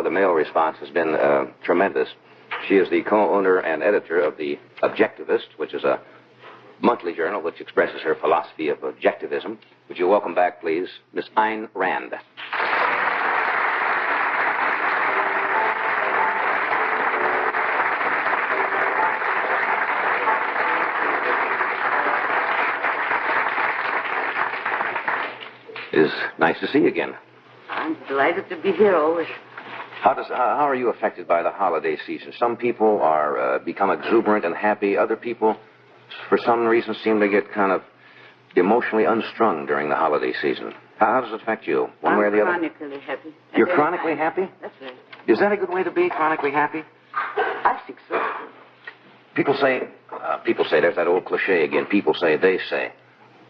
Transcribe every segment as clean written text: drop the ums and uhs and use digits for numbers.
know, the mail response has been tremendous. She is the co-owner and editor of the Objectivist, which is a monthly journal which expresses her philosophy of objectivism. Would you welcome back, please, Miss Ayn Rand? It is nice to see you again. I'm delighted to be here always. How are you affected by the holiday season? Some people are become exuberant and happy. Other people, for some reason, seem to get kind of emotionally unstrung during the holiday season. How does it affect you, one way or the other? I'm chronically happy. You're chronically happy? That's right. Is that a good way to be, chronically happy? I think so. People say, there's that old cliche again, people say, they say,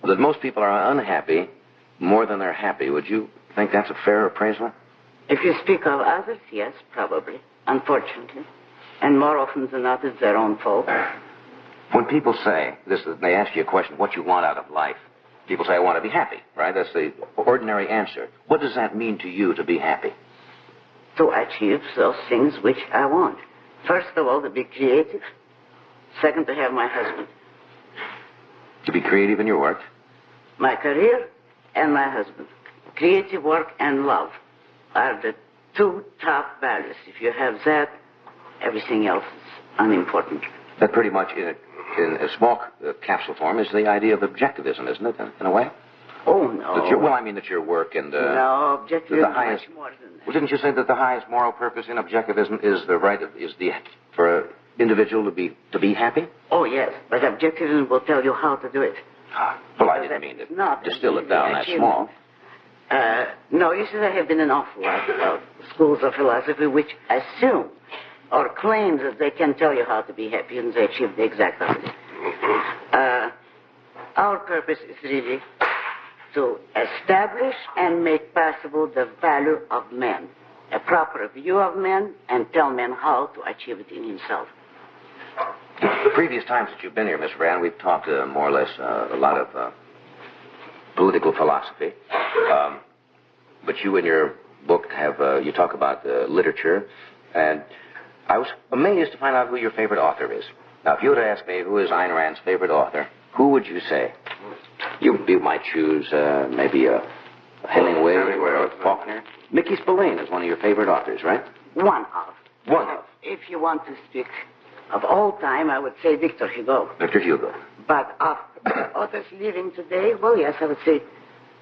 that most people are unhappy more than they're happy. Would you think that's a fair appraisal? If you speak of others, yes, probably, unfortunately. And more often than not, it's their own fault. When people say, they ask you a question, what you want out of life, people say, I want to be happy, right? That's the ordinary answer. What does that mean to you, to be happy? To achieve those things which I want. First of all, to be creative. Second, to have my husband. To be creative in your work? My career and my husband. Creative work and love are the two top values. If you have that, everything else is unimportant. That pretty much, in a small capsule form, is the idea of objectivism, isn't it, in a way? Oh, no. That your work and... no, objectivism is much more than that. Well, didn't you say that the highest moral purpose in objectivism is for an individual to be happy? Oh, yes, but objectivism will tell you how to do it. Well, I didn't mean to distill it down that small. No, you see, there have been an awful lot of schools of philosophy which assume or claim that they can tell you how to be happy, and they achieve the exact opposite. Our purpose is really to establish and make possible the value of man, a proper view of man, and tell man how to achieve it in himself. The previous times that you've been here, Miss Rand, we've talked more or less a lot of political philosophy. But you in your book you talk about literature, and I was amazed to find out who your favorite author is. Now, if you were to ask me who is Ayn Rand's favorite author, who would you say? You might choose maybe a Hemingway or a Faulkner. Mickey Spillane is one of your favorite authors, right? One of. If you want to speak of all time, I would say Victor Hugo. Victor Hugo. But of authors living today, well, yes, I would say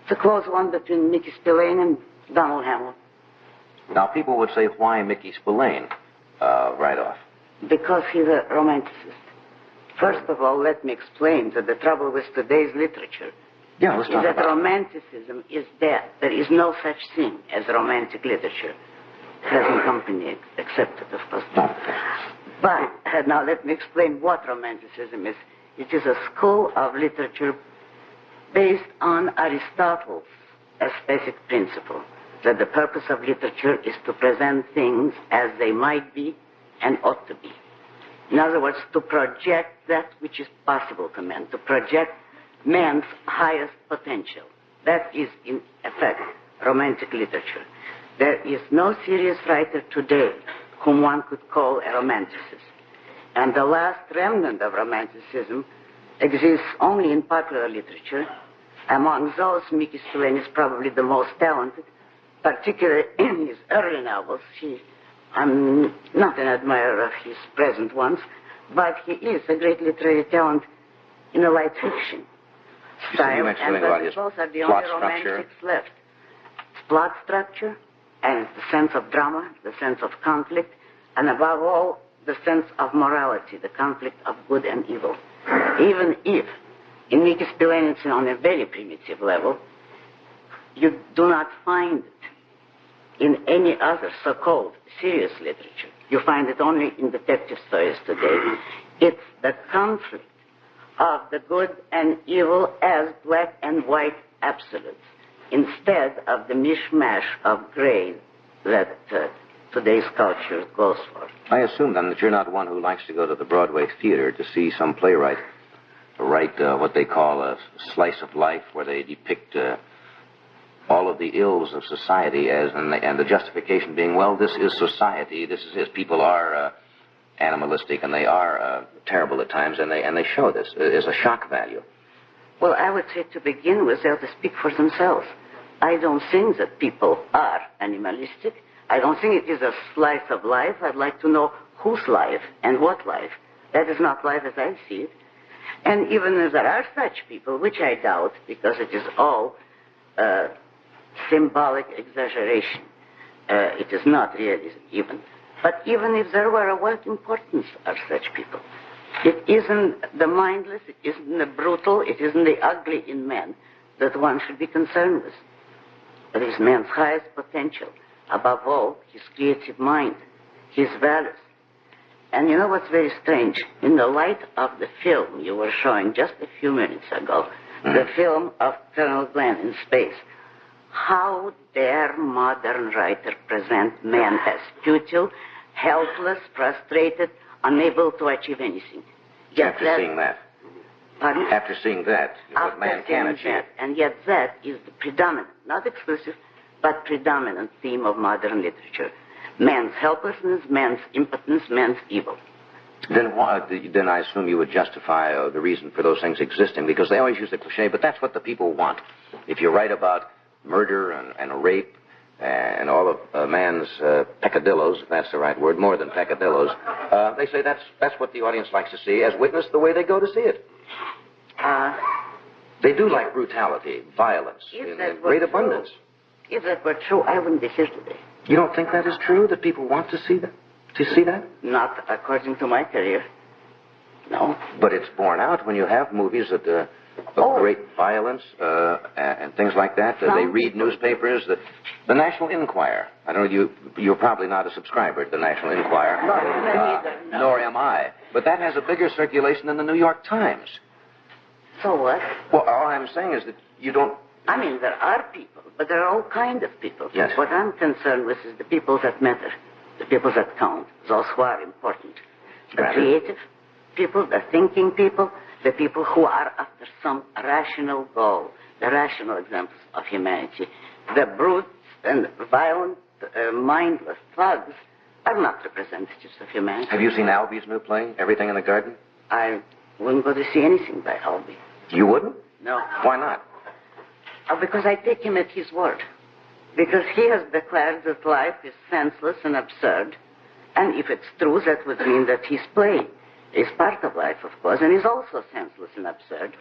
it's a close one between Mickey Spillane and Donald Hamilton. Now, people would say, why Mickey Spillane right off? Because he's a romanticist. First of all, let me explain that the trouble with today's literature is that romanticism is dead. There is no such thing as romantic literature. Present company accepted, of course. No. But now let me explain what romanticism is. It is a school of literature based on Aristotle's aesthetic principle, that the purpose of literature is to present things as they might be and ought to be. In other words, to project that which is possible to man, to project man's highest potential. That is, in effect, romantic literature. There is no serious writer today whom one could call a romanticist. And the last remnant of romanticism exists only in popular literature. Among those, Mickey Spillane is probably the most talented, particularly in his early novels. I'm not an admirer of his present ones, but he is a great literary talent in the light fiction style, and those are the only romantics left. It's plot structure, and it's the sense of drama, the sense of conflict, and above all, the sense of morality, the conflict of good and evil. Even if, in Mickey Spillane, it's on a very primitive level, you do not find it in any other so-called serious literature. You find it only in detective stories today. It's the conflict of the good and evil as black and white absolutes, instead of the mishmash of gray that today's culture goes for. I assume, then, that you're not one who likes to go to the Broadway theater to see some playwright write what they call a slice of life, where they depict all of the ills of society and the justification being, well, this is society, this is it. People are animalistic and they are terrible at times, and they show this as a shock value. Well, I would say to begin with, they have to speak for themselves. I don't think that people are animalistic. I don't think it is a slice of life. I'd like to know whose life and what life. That is not life as I see it. And even if there are such people, which I doubt, because it is all symbolic exaggeration. It is not realism even. But even if there were, what importance are such people? It isn't the mindless, it isn't the brutal, it isn't the ugly in man that one should be concerned with. It is man's highest potential. Above all, his creative mind, his values. And you know what's very strange? In the light of the film you were showing just a few minutes ago, the film of Colonel Glenn in space, how dare modern writer present man as futile, helpless, frustrated, unable to achieve anything? Yet After seeing that. Pardon? After seeing that, what man can achieve. That, and yet that is the predominant, not exclusive, but predominant theme of modern literature. Man's helplessness, man's impotence, man's evil. Then I assume you would justify the reason for those things existing, because they always use the cliche, but that's what the people want. If you write about murder and rape and all of man's peccadillos, if that's the right word, more than peccadillos, they say that's what the audience likes to see, as witnessed the way they go to see it. They do like brutality, violence, in great abundance. If that were true, I wouldn't be here today. You don't think that is true, that people want to see that? To see that? Not according to my career. No. But it's borne out when you have movies of great violence and things like that. They read newspapers. The National Enquirer. I don't know, you're probably not a subscriber to the National Enquirer. No. Nor am I. But that has a bigger circulation than the New York Times. So what? Well, all I'm saying is that you don't... I mean, there are people, but there are all kinds of people. Yes. What I'm concerned with is the people that matter, the people that count, those who are important. The creative people, the thinking people, the people who are after some rational goal, the rational examples of humanity. The brutes and violent, mindless thugs are not representatives of humanity. Have you seen Albee's new play, Everything in the Garden? I wouldn't go to see anything by Albee. You wouldn't? No. Why not? Because I take him at his word. Because he has declared that life is senseless and absurd. And if it's true, that would mean that his play is part of life, of course, and is also senseless and absurd.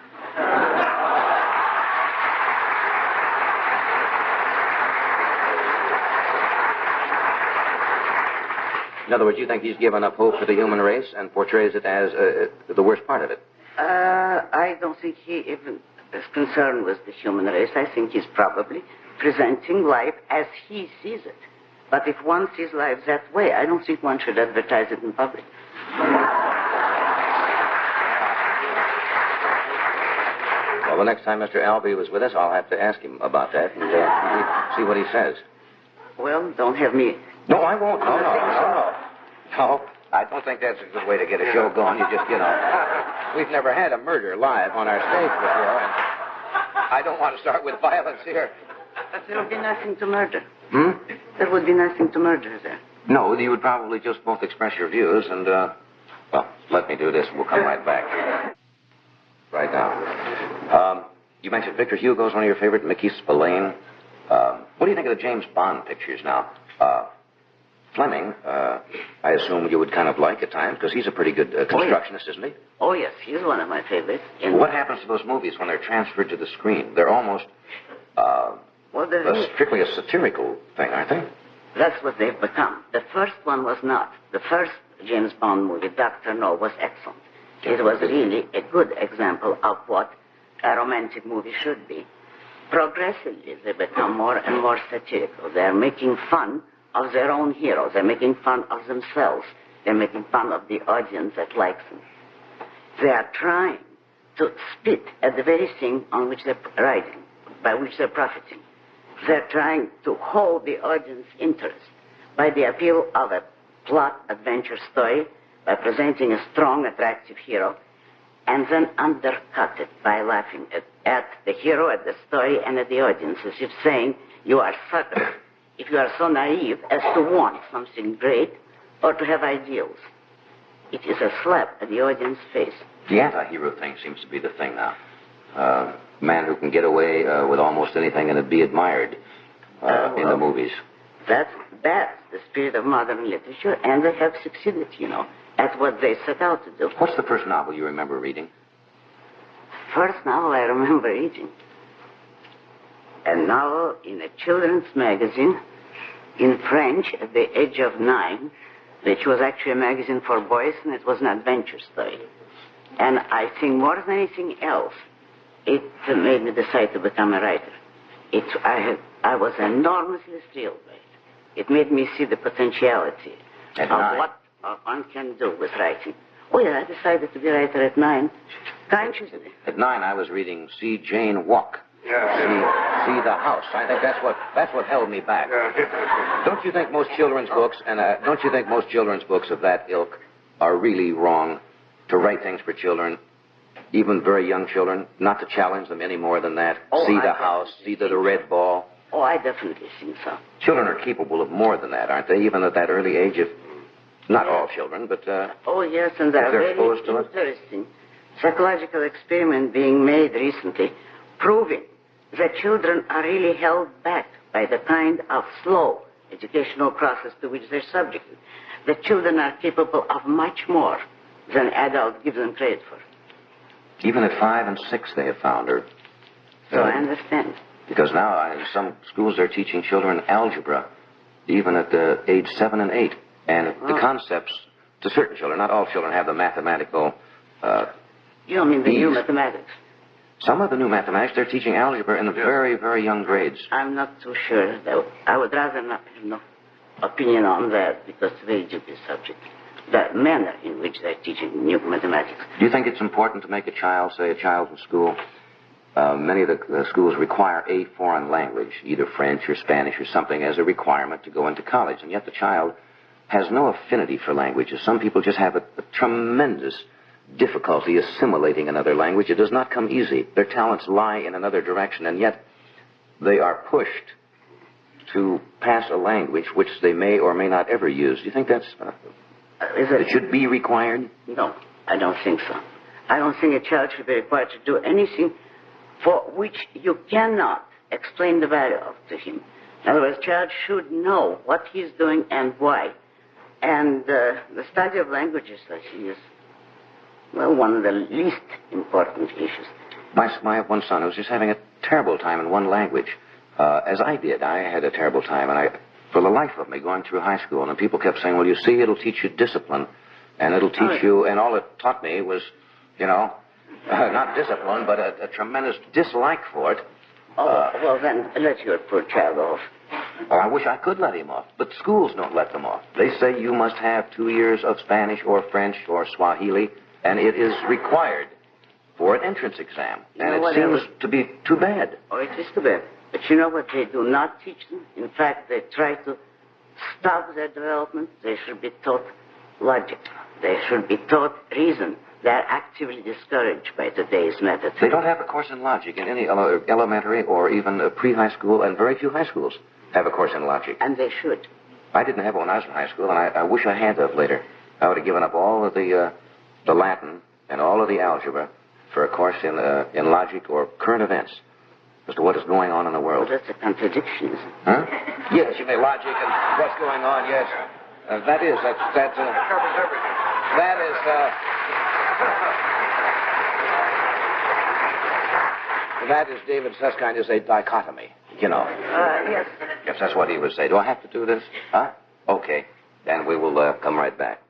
In other words, you think he's given up hope for the human race and portrays it as the worst part of it? I don't think he even is concerned with the human race. I think he's probably presenting life as he sees it. But if one sees life that way, I don't think one should advertise it in public. Well, the next time Mr. Albee was with us, I'll have to ask him about that and see what he says. Well, don't have me... No, I won't. No, I don't think that's a good way to get a show going. You just, we've never had a murder live on our stage before, and I don't want to start with violence here. But there would be nothing to murder. Hmm? There would be nothing to murder there. No, you would probably just both express your views and, well, let me do this and we'll come right back. Right now. You mentioned Victor Hugo's one of your favorite, Mickey Spillane. What do you think of the James Bond pictures now? Fleming, I assume you would kind of like at times, because he's a pretty good constructionist, isn't he? Oh, yes, he's one of my favorites. What happens to those movies when they're transferred to the screen? They're almost strictly a satirical thing, aren't they? That's what they've become. The first one was not. The first James Bond movie, Dr. No, was excellent. It was really a good example of what a romantic movie should be. Progressively, they become more and more satirical. They're making fun of their own heroes. They're making fun of themselves. They're making fun of the audience that likes them. They are trying to spit at the very thing on which they're writing, by which they're profiting. They're trying to hold the audience interest by the appeal of a plot adventure story, by presenting a strong, attractive hero, and then undercut it by laughing at at the hero, at the story, and at the audience, as if saying, you are sucker if you are so naive as to want something great or to have ideals. It is a slap at the audience's face. The anti-hero thing seems to be the thing now. Man who can get away with almost anything and be admired in the movies. That's the spirit of modern literature, and they have succeeded, at what they set out to do. What's the first novel you remember reading? First novel I remember reading. A novel in a children's magazine in French at the age of 9, which was actually a magazine for boys, and it was an adventure story. And I think more than anything else, it made me decide to become a writer. I was enormously thrilled by it. It made me see the potentiality of what one can do with writing. Oh, yeah, I decided to be a writer at 9. Consciously. At 9, I was reading See Jane Walk. Yeah. See the House. I think that's what held me back. Don't you think most children's books, of that ilk are really wrong to write things for children, even very young children, not to challenge them any more than that? See the House, see the red ball. Oh, I definitely think so. Children are capable of more than that, aren't they? Even at that early age of, not all children, but oh, yes, and there are very interesting psychological experiment being made recently proving that children are really held back by the kind of slow educational process to which they're subjected. That children are capable of much more than adults give them credit for. Even at 5 and 6, they have found her. So I understand. Because now in some schools they're teaching children algebra, even at the age 7 and 8. And the concepts, to certain children, not all children have the mathematical You don't mean the ease. new mathematics? Some of the new mathematics, they're teaching algebra in the very, very young grades. I'm not too sure. I would rather not have no opinion on that because it's a very dubious subject. The manner in which they're teaching new mathematics. Do you think it's important to make a child in school? Many of the schools require a foreign language, either French or Spanish or something, as a requirement to go into college. And yet the child has no affinity for languages. Some people just have a tremendous difficulty assimilating another language. It does not come easy. Their talents lie in another direction, and yet they are pushed to pass a language which they may or may not ever use. Do you think that's... it should be required? No, I don't think so. I don't think a child should be required to do anything for which you cannot explain the value of to him. In other words, a child should know what he's doing and why. And the study of languages, I think, is, well, one of the least important issues. My one son was just having a terrible time in one language, as I did. I had a terrible time, and for the life of me, going through high school, and people kept saying, well, you see, it'll teach you discipline, and it'll teach you, and all it taught me was, not discipline, but a tremendous dislike for it. Well, then, let your poor child off. Well, I wish I could let him off, but schools don't let them off. They say you must have 2 years of Spanish or French or Swahili, and it is required for an entrance exam. And it seems to be too bad. Oh, it is too bad. But you know what they do not teach them? In fact, they try to stop their development. They should be taught logic. They should be taught reason. They are actively discouraged by today's methods. They don't have a course in logic in any elementary or even pre-high school, and very few high schools have a course in logic. And they should. I didn't have it when I was in high school, and I wish I had of later. I would have given up all of the Latin and all of the algebra for a course in logic or current events as to what is going on in the world. Well, that's a contradiction, isn't it? Huh? Yes, you mean logic and what's going on, yes. That is David Susskind is a dichotomy, Yes. Yes, that's what he would say. Do I have to do this? Huh? Okay. Then we will come right back.